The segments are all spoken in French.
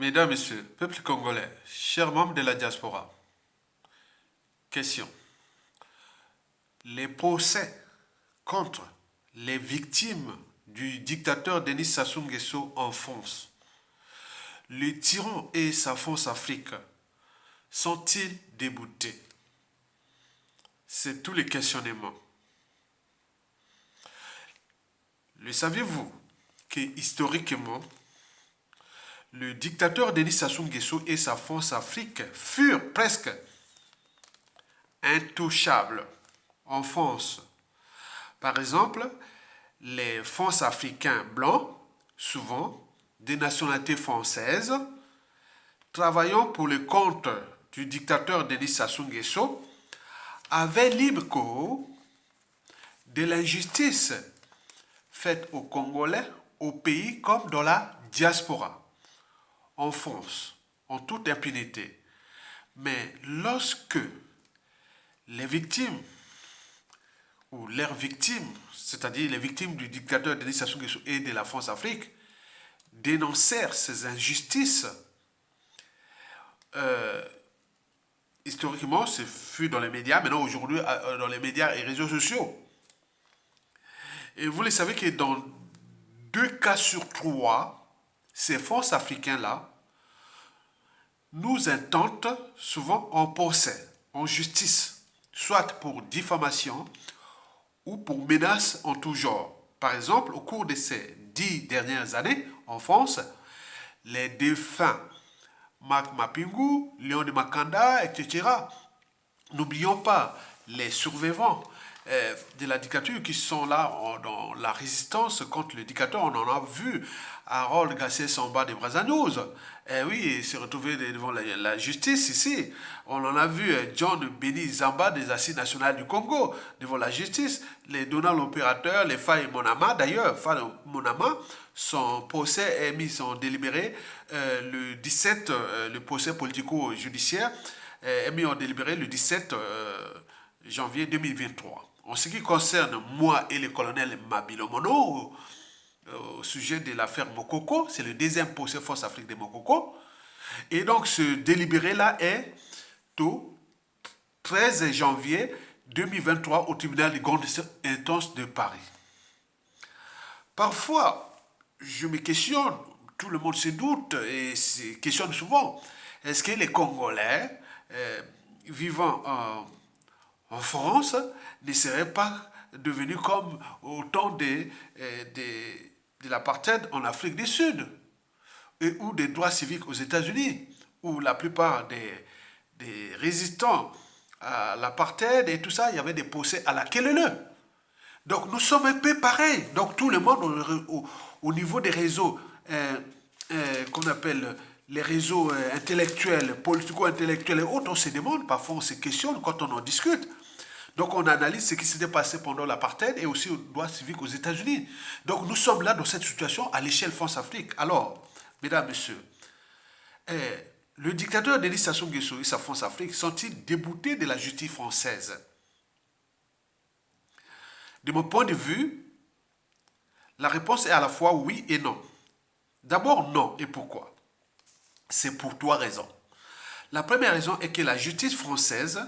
Mesdames, Messieurs, peuple congolais, chers membres de la diaspora, question. Les procès contre les victimes du dictateur Denis Sassou Nguesso en France, le tyran et sa France Afrique sont-ils déboutés? C'est tous les questionnements. Le saviez-vous que historiquement, le dictateur Denis Sassou Nguesso et sa France Afrique furent presque intouchables en France? Par exemple, les France africains blancs, souvent des nationalités françaises, travaillant pour le compte du dictateur Denis Sassou Nguesso, avaient libre cours de l'injustice faite aux Congolais, au pays comme dans la diaspora, en France, en toute impunité. Mais lorsque les victimes ou leurs victimes, c'est-à-dire les victimes du dictateur Denis Sassou Nguesso et de la France-Afrique, dénoncèrent ces injustices, historiquement, ce fut dans les médias, maintenant aujourd'hui dans les médias et réseaux sociaux. Et vous le savez que dans 2 cas sur 3, ces forces africains-là nous intentent souvent en procès, en justice, soit pour diffamation ou pour menaces en tout genre. Par exemple, au cours de ces 10 dernières années, en France, les défunts Marc Mapingu, Léon de Makanda, etc. N'oublions pas les survivants de la dictature qui sont là dans la résistance contre le dictateur. On en a vu Harold Gassé Samba de Brazzanos. Oui, il s'est retrouvé devant la justice ici. On en a vu John Beni Zamba des Assises nationales du Congo devant la justice. Les Donald Opérateur, les Faye Monama, d'ailleurs, Faye Monama, son procès est mis en délibéré le 17, le procès politico-judiciaire est mis en délibéré le 17 janvier 2023. En ce qui concerne moi et le colonel Mabilomono, au sujet de l'affaire Mokoko, c'est le deuxième procès Force Afrique de Mokoko. Et donc ce délibéré-là est au 13 janvier 2023 au tribunal de grande instance de Paris. Parfois, je me questionne, tout le monde se doute et se questionne souvent, est-ce que les Congolais vivant en France ne seraient pas devenus comme au temps de l'apartheid en Afrique du Sud ou des droits civiques aux États-Unis, où la plupart des résistants à l'apartheid et tout ça, il y avait des procès à la querelle. Donc nous sommes un peu pareils. Donc tout le monde au niveau des réseaux qu'on appelle les réseaux intellectuels, politico-intellectuels et autres, on se demande, parfois on se questionne quand on en discute. Donc on analyse ce qui s'était passé pendant l'apartheid et aussi aux droits civiques aux États-Unis. Donc nous sommes là dans cette situation à l'échelle France-Afrique. Alors, mesdames, messieurs, le dictateur Denis Sassou Nguesso et sa France-Afrique sont-ils déboutés de la justice française? De mon point de vue, la réponse est à la fois oui et non. D'abord non, et pourquoi? C'est pour 3 raisons. La première raison est que la justice française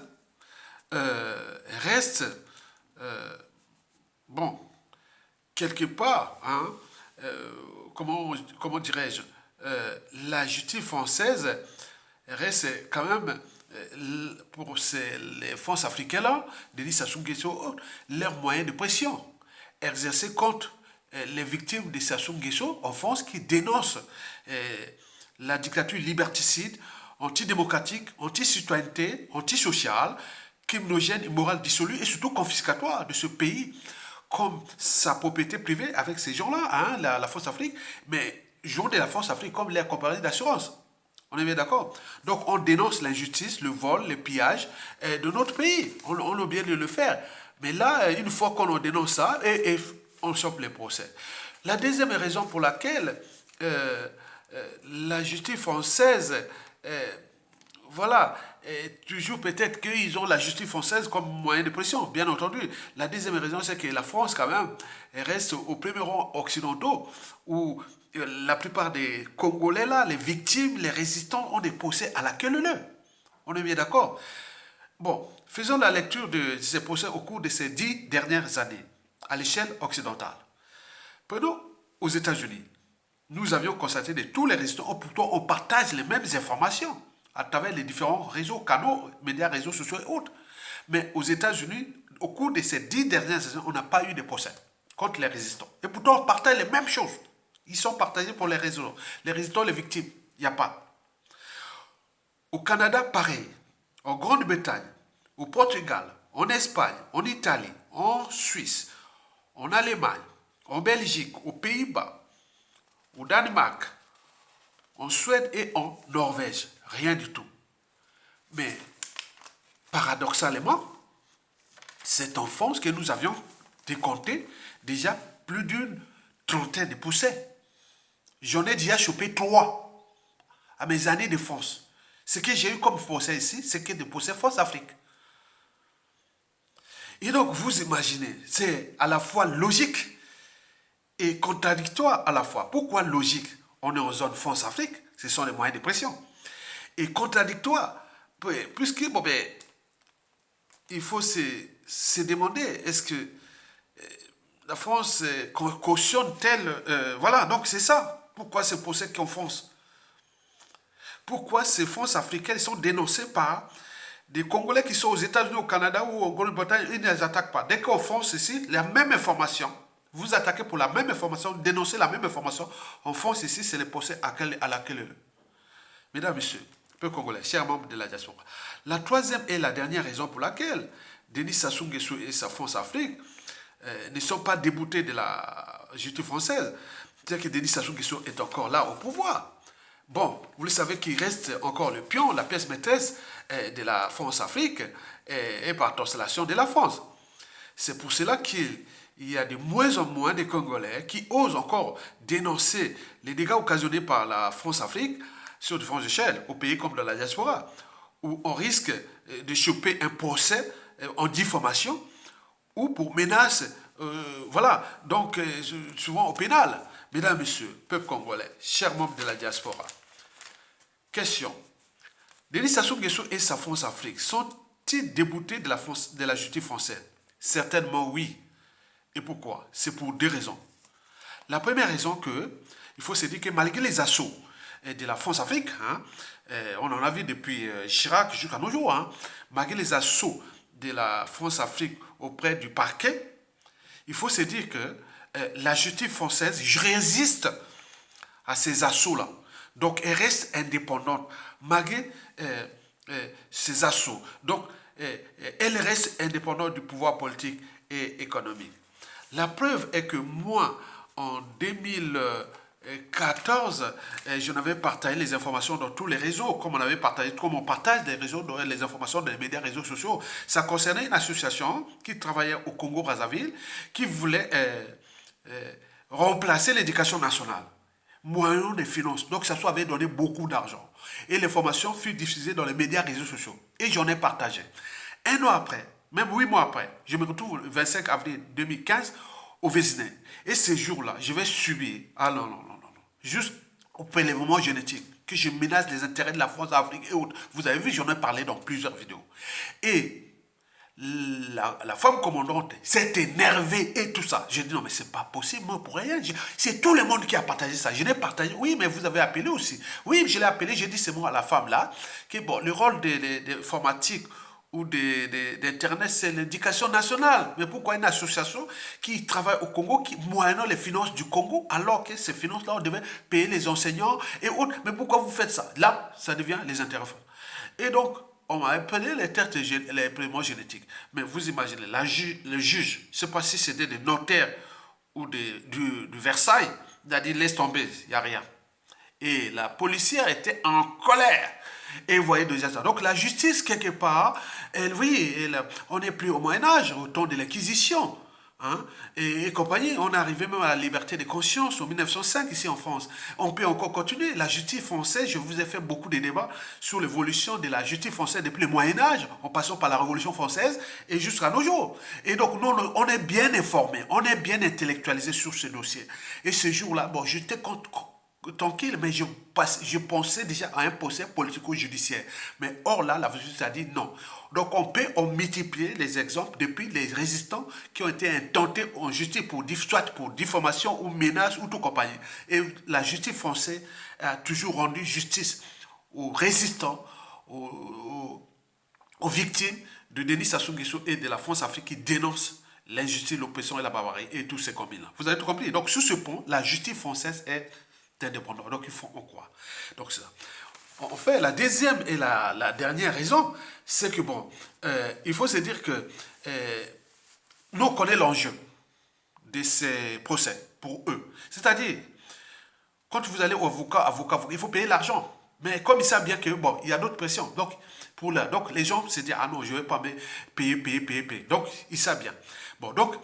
reste, bon, quelque part, hein, comment dirais-je, la justice française reste quand même, pour les forces africaines-là, Denis Sassou Nguesso, leurs moyens de pression exercés contre les victimes de Sassou Nguesso en France qui dénoncent la dictature liberticide, antidémocratique, anti-citoyenneté, antisociale, criminogène, immorale, dissolue et surtout confiscatoire de ce pays comme sa propriété privée avec ces gens-là, hein, la France Afrique, mais jouant de la France Afrique comme les compagnies d'assurance. On est bien d'accord? Donc on dénonce l'injustice, le vol, le pillage de notre pays. On a bien de le faire. Mais là, une fois qu'on dénonce ça, et on chope les procès. La deuxième raison pour laquelle la justice française, voilà, toujours peut-être qu'ils ont la justice française comme moyen de pression, bien entendu. La deuxième raison, c'est que la France, quand même, reste au premier rang occidentaux où la plupart des Congolais là, les victimes, les résistants ont des procès à la queue leu. On est bien d'accord. Bon, faisons la lecture de ces procès au cours de ces 10 dernières années à l'échelle occidentale. Prenons aux États-Unis. Nous avions constaté de tous les résistants, pourtant on partage les mêmes informations à travers les différents réseaux, canaux, médias, réseaux sociaux et autres. Mais aux États-Unis, au cours de ces 10 dernières années, on n'a pas eu de procès contre les résistants. Et pourtant on partage les mêmes choses. Ils sont partagés pour les réseaux. Les résistants, les victimes, il n'y a pas. Au Canada, pareil. En Grande-Bretagne, au Portugal, en Espagne, en Italie, en Suisse, en Allemagne, en Belgique, aux Pays-Bas, au Danemark, en Suède et en Norvège. Rien du tout. Mais, paradoxalement, c'est en France que nous avions décompté déjà plus d'une trentaine de procès. J'en ai déjà chopé 3 à mes années de France. Ce que j'ai eu comme procès ici, c'est que des procès France-Afrique. Et donc, vous imaginez, c'est à la fois logique et contradictoire à la fois. Pourquoi logique? On est en zone France-Afrique, ce sont les moyens de pression. Et contradictoire, puisque, bon, ben, il faut se demander, est-ce que la France cautionne tel... voilà, donc c'est ça. Pourquoi ces procès qu'on fonce? Pourquoi ces fonds africains sont dénoncés par des Congolais qui sont aux États-Unis, au Canada ou en Grande-Bretagne, ils ne les attaquent pas. Dès qu'on fonce ici, la même information, vous attaquez pour la même information, dénoncez la même information, on fonce ici, c'est le procès à laquelle... Mesdames, Messieurs, peuple congolais, chers membres de la diaspora, la troisième et la dernière raison pour laquelle Denis Sassou Nguesso et sa France Afrique ne sont pas déboutés de la justice française, c'est-à-dire que Denis Sassou Nguesso est encore là au pouvoir. Bon, vous le savez qu'il reste encore le pion, la pièce maîtresse de la France-Afrique et par constellation de la France. C'est pour cela qu'il y a de moins en moins de Congolais qui osent encore dénoncer les dégâts occasionnés par la France-Afrique sur différentes échelles, au pays comme dans la diaspora, où on risque de choper un procès en diffamation ou pour menace, voilà, donc souvent au pénal. Mesdames, Messieurs, peuple congolais, chers membres de la diaspora, question. Denis Sassou Nguesso et sa France-Afrique sont-ils déboutés de la justice française? Certainement oui. Et pourquoi? C'est pour 2 raisons. La première raison il faut se dire que malgré les assauts de la France-Afrique, on en a vu depuis Chirac jusqu'à nos jours, malgré les assauts de la France-Afrique auprès du parquet, il faut se dire que la justice française résiste à ces assauts-là. Donc, elle reste indépendante malgré ces assauts. Donc, elle reste indépendante du pouvoir politique et économique. La preuve est que moi, en 2014, je n'avais partagé les informations dans tous les réseaux, comme on partage les réseaux, les informations dans les médias, réseaux sociaux. Ça concernait une association qui travaillait au Congo-Brazzaville, qui voulait remplacer l'éducation nationale, moyennant des finances. Donc, ça avait donné beaucoup d'argent. Et l'information fut diffusée dans les médias, réseaux sociaux. Et j'en ai partagé. 1 an après, même 8 mois après, je me retrouve le 25 avril 2015 au Vésinet. Et ce jour-là, je vais subir, juste au prélèvement génétique, que je menace les intérêts de la France, d'Afrique et autres. Vous avez vu, j'en ai parlé dans plusieurs vidéos. Et la femme commandante s'est énervée et tout ça. J'ai dit non mais c'est pas possible, moi pour rien. C'est tout le monde qui a partagé ça. Je l'ai partagé. Oui mais vous avez appelé aussi. Oui je l'ai appelé, j'ai dit c'est moi à la femme là. Que bon, le rôle de informatique ou d'internet c'est l'éducation nationale. Mais pourquoi une association qui travaille au Congo, qui moyennant les finances du Congo, alors que ces finances là on devait payer les enseignants et autres. Mais pourquoi vous faites ça? Là ça devient les intérêts. Et donc on m'a appelé les tests, les prélèvements génétiques. Mais vous imaginez, le juge, je ne sais pas si c'était des notaires ou du Versailles, il a dit laisse tomber, il n'y a rien. Et la policière était en colère. Et vous voyez déjà ça. Donc la justice, quelque part, on n'est plus au Moyen-Âge, au temps de l'Inquisition. hein, et compagnie. On est arrivé même à la liberté de conscience en 1905 ici en France. On peut encore continuer. La justice française, je vous ai fait beaucoup de débats sur l'évolution de la justice française depuis le Moyen-Âge, en passant par la Révolution française et jusqu'à nos jours. Et donc, nous, on est bien informés, on est bien intellectualisés sur ce dossier. Et ce jour-là, bon, j'étais tranquille, mais je pensais déjà à un procès politico-judiciaire. Mais or là, la justice a dit non. Donc on peut en multiplier les exemples depuis les résistants qui ont été intentés en justice soit pour diffamation ou menace ou tout compagnie. Et la justice française a toujours rendu justice aux résistants, aux victimes de Denis Sassou Nguesso et de la France-Afrique qui dénoncent l'injustice, l'oppression et la barbarie et tous ces combines-là. Vous avez tout compris. Donc sur ce point, la justice française est indépendante. Donc il faut en croire. Donc c'est ça. En fait, la deuxième et la dernière raison, c'est que bon, il faut se dire que nous connaissons l'enjeu de ces procès pour eux. C'est-à-dire, quand vous allez au avocat, il faut payer l'argent. Mais comme ils savent bien que bon, il y a d'autres pressions. Donc, donc les gens se disent, ah non, je ne vais pas me payer. Donc, ils savent bien. Bon, donc,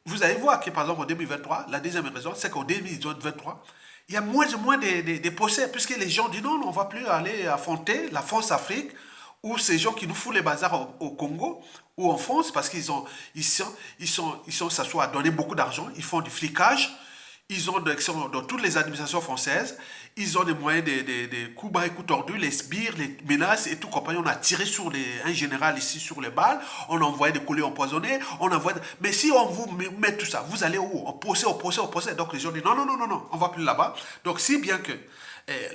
vous allez voir que par exemple en 2023, la deuxième raison, c'est qu'en 2023, il y a moins et moins de procès, puisque les gens disent non, on ne va plus aller affronter la France-Afrique, ou ces gens qui nous foutent les bazars au Congo, ou en France, parce ça soit à donner beaucoup d'argent, ils font du flicage, ils sont dans toutes les administrations françaises, ils ont des moyens des coups bas et coups tordus, les sbires, les menaces et tout compagnie. On a tiré sur un général ici sur les balles, on a envoyé des colis empoisonnés, mais si on vous met tout ça, vous allez où? Au procès. Donc les gens disent non, on va plus là-bas. Donc si bien que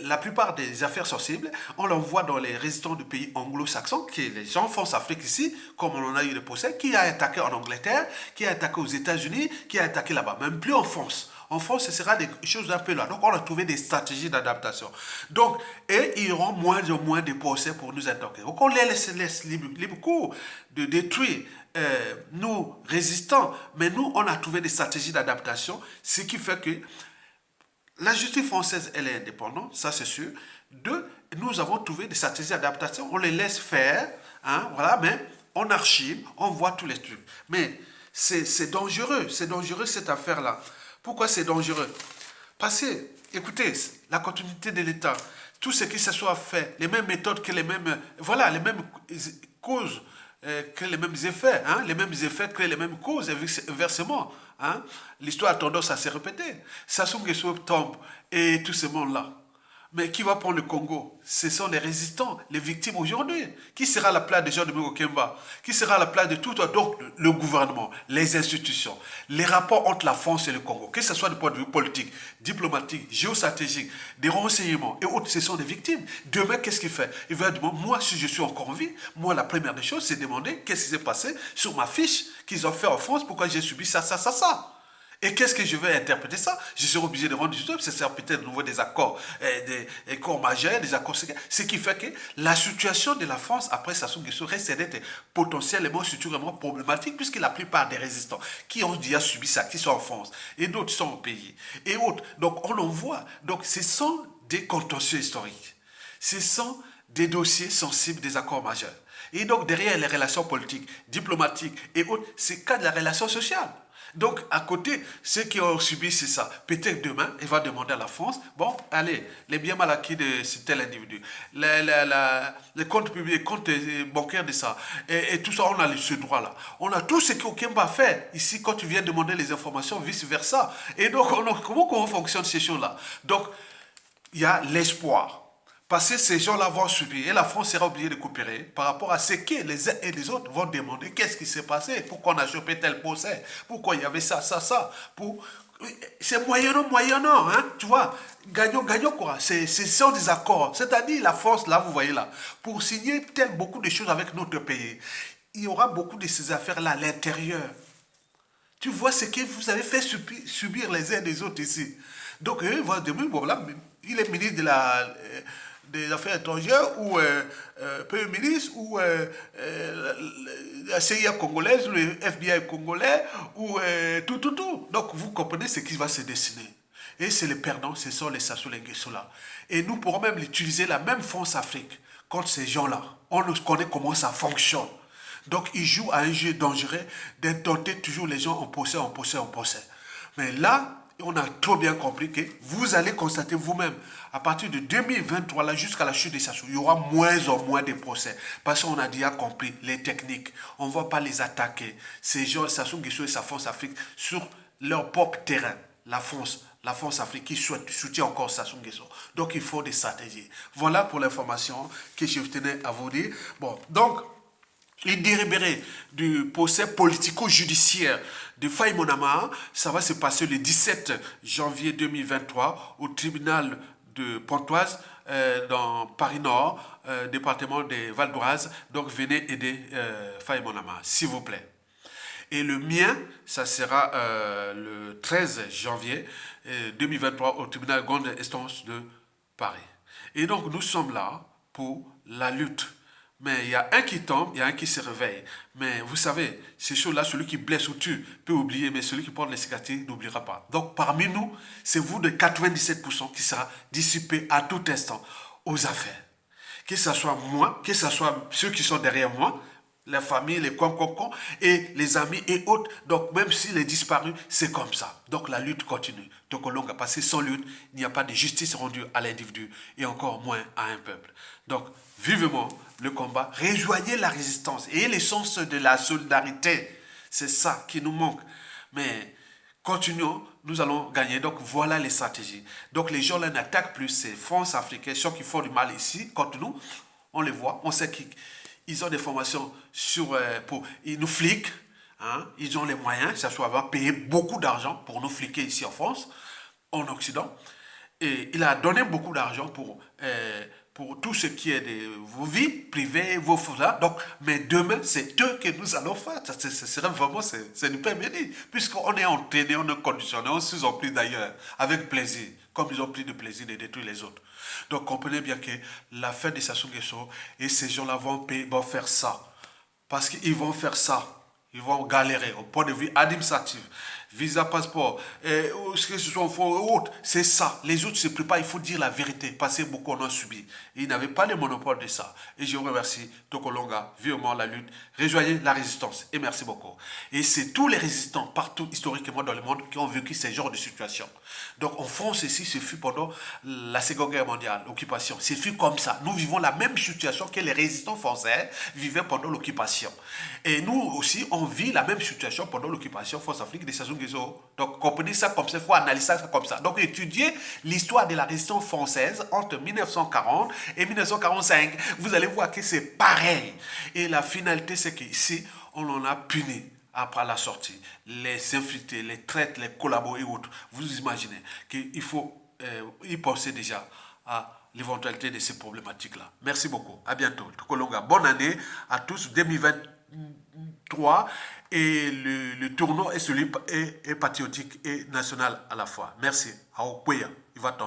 la plupart des affaires sensibles, on l'envoie dans les résistants du pays anglo-saxons, qui est les gens France-Afrique ici, comme on en a eu le procès, qui a attaqué en Angleterre, qui a attaqué aux États-Unis, qui a attaqué là-bas, même plus en France. En France, ce sera des choses un peu là. Donc, on a trouvé des stratégies d'adaptation. Donc, et il y aura moins et moins de procès pour nous attaquer. Donc, on les laisse libre cours de détruire nous résistants. Mais nous, on a trouvé des stratégies d'adaptation, ce qui fait que la justice française, elle est indépendante, ça c'est sûr. Deux, nous avons trouvé des stratégies d'adaptation. On les laisse faire, hein, voilà, mais on archive, on voit tous les trucs. Mais c'est dangereux cette affaire-là. Pourquoi c'est dangereux? Parce que, écoutez, la continuité de l'État, tout ce qui se soit fait, les mêmes méthodes que les mêmes, voilà, les mêmes causes que les mêmes effets, hein, les mêmes effets que les mêmes causes, inversement. Hein, l'histoire a tendance à se répéter. Sassou Nguesso tombe et tout ce monde-là. Mais qui va prendre le Congo? Ce sont les résistants, les victimes aujourd'hui. Qui sera à la place de Jean-Domingos Kemba? Qui sera à la place de tout? Donc, le gouvernement, les institutions, les rapports entre la France et le Congo, que ce soit du point de vue politique, diplomatique, géostratégique, des renseignements et autres, ce sont des victimes. Demain, qu'est-ce qu'il fait? Il va dire, moi, si je suis encore en vie, moi, la première des choses, c'est demander qu'est-ce qui s'est passé sur ma fiche qu'ils ont fait en France, pourquoi j'ai subi ça. Et qu'est-ce que je vais interpréter ça? Je serai obligé de rendre du temps, ça sera peut-être de nouveau des accords, des accords majeurs, des accords secrets. Ce qui fait que la situation de la France après Sassou Nguesso reste d'être potentiellement, structurellement problématique, puisque la plupart des résistants qui ont déjà subi ça, qui sont en France, et d'autres sont au pays, et autres. Donc on en voit. Donc ce sont des contentieux historiques. Ce sont des dossiers sensibles des accords majeurs. Et donc derrière les relations politiques, diplomatiques et autres, c'est cas de la relation sociale. Donc, à côté, ceux qui ont subi, c'est ça. Peut-être demain, il va demander à la France, bon, allez, les biens mal acquis de tel individu, les comptes publics, les comptes bancaires de ça, et tout ça, on a ce droit-là. On a tout ce qu'Okemba fait ici quand tu viens demander les informations, vice-versa. Et donc, comment fonctionne ces choses-là? Donc, il y a l'espoir. Parce que ces gens-là vont subir et la France sera obligée de coopérer par rapport à ce que les uns et les autres vont demander. Qu'est-ce qui s'est passé? Pourquoi on a chopé tel procès? Pourquoi il y avait ça? C'est moyennant, hein, tu vois. Gagnons, quoi. Ce sont des accords. C'est-à-dire la France, là, vous voyez là, pour signer beaucoup de choses avec notre pays, il y aura beaucoup de ces affaires-là à l'intérieur. Tu vois ce que vous avez fait subir les uns des autres ici. Donc, voilà, il est ministre des Affaires étrangères ou Premier ministre ou la CIA congolaise ou le FBI congolais ou tout. Donc vous comprenez ce qui va se dessiner. Et c'est les perdants, ce sont les Sassou Nguesso là. Et nous pourrons même utiliser la même France-Afrique contre ces gens-là. On connaît comment ça fonctionne. Donc, ils jouent à un jeu dangereux d'intorter toujours les gens en procès, en procès, en procès. Mais là, on a trop bien compris que vous allez constater vous-même, à partir de 2023, là, jusqu'à la chute des Sassou, il y aura moins en moins de procès. Parce qu'on a déjà compris les techniques. On ne va pas les attaquer. Ces gens, Sassou Nguesso et sa France Afrique, sur leur propre terrain, la France Afrique qui soutient encore Sassou Nguesso. Donc, il faut des stratégies. Voilà pour l'information que je tenais à vous dire. Bon, donc, les délibérés du procès politico-judiciaire de Faye Monama, ça va se passer le 17 janvier 2023 au tribunal de Pontoise, dans Paris-Nord, département des Val d'Oise. Donc venez aider Faye Monama, s'il vous plaît. Et le mien, ça sera le 13 janvier 2023 au tribunal grande instance de Paris. Et donc nous sommes là pour la lutte. Mais il y a un qui tombe, il y a un qui se réveille. Mais vous savez, ces choses-là, celui qui blesse ou tue peut oublier, mais celui qui porte les cicatrices n'oubliera pas. Donc parmi nous, c'est vous de 97% qui sera dissipé à tout instant aux affaires. Que ce soit moi, que ce soit ceux qui sont derrière moi, la famille, les concons et les amis et autres. Donc même s'il est disparu, c'est comme ça. Donc la lutte continue. Donc on a passé sans lutte, il n'y a pas de justice rendue à l'individu et encore moins à un peuple. Donc vivement le combat, rejoignez la résistance et les sens de la solidarité. C'est ça qui nous manque. Mais continuons, nous allons gagner. Donc voilà les stratégies. Donc les gens là n'attaquent plus ces France africaines, ceux qui font du mal ici contre nous. On les voit, on sait qu'ils ont des formations ils nous fliquent, hein, ils ont les moyens, ça soit avoir payé beaucoup d'argent pour nous fliquer ici en France, en Occident. Et il a donné beaucoup d'argent pour tout ce qui est de vos vies privées, vos choses. Donc, mais demain, c'est eux que nous allons faire. Ce serait vraiment, c'est une première idée. Puisqu'on est entraîné, on est conditionné, on s'en pris d'ailleurs, avec plaisir, comme ils ont pris de plaisir de détruire les autres. Donc, comprenez bien que la fin de Sassou Nguesso et ces gens-là vont faire ça. Parce qu'ils vont faire ça. Ils vont galérer au point de vue administratif, visa, passeport, ce que ce soit autre. C'est ça. Les autres se préparent, il faut dire la vérité, parce que beaucoup en ont subi. Et ils n'avaient pas le monopole de ça. Et je vous remercie, Tokolonga, vivement la lutte. Rejoignez la résistance. Et merci beaucoup. Et c'est tous les résistants, partout historiquement dans le monde, qui ont vécu ce genre de situation. Donc en France, ici, ce fut pendant la Seconde Guerre mondiale, l'occupation. Ce fut comme ça. Nous vivons la même situation que les résistants français vivaient pendant l'occupation. Et nous aussi, on vit la même situation pendant l'occupation France-Afrique de Sassou Nguesso. Donc comprenez ça comme ça, il faut analyser ça comme ça. Donc étudiez l'histoire de la résistance française entre 1940 et 1945. Vous allez voir que c'est pareil. Et la finalité, c'est qu'ici, on en a puni après la sortie. Les infiltrés, les traites, les collabos et autres. Vous imaginez qu'il faut y penser déjà à l'éventualité de ces problématiques-là. Merci beaucoup. À bientôt. Tokolonga, bonne année à tous. 2023 et le tournoi est patriotique et national à la fois. Merci. Il va tomber.